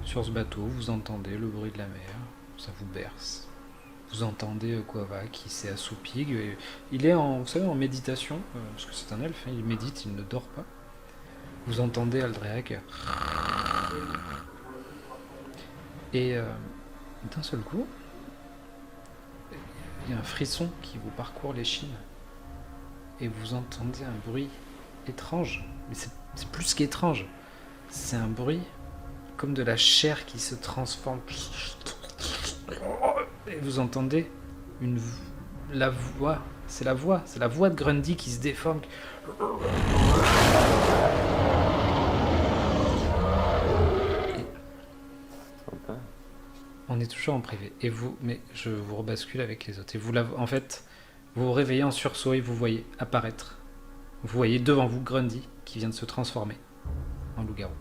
sur ce bateau, vous entendez le bruit de la mer, ça vous berce. Vous entendez Quava qui s'est assoupi, et il est en, vous savez, en méditation, parce que c'est un elfe, hein, il médite, il ne dort pas. Vous entendez Aldreac. Et d'un seul coup, il y a un frisson qui vous parcourt l'échine. Et vous entendez un bruit étrange. Mais c'est plus qu'étrange. C'est un bruit comme de la chair qui se transforme. Et vous entendez la voix. C'est la voix de Grundy qui se déforme. Sympa. On est toujours en privé. Et vous, mais je vous rebascule avec les autres. Et vous, en fait, vous vous réveillez en sursaut et vous voyez apparaître. Vous voyez devant vous Grundy qui vient de se transformer en loup-garou.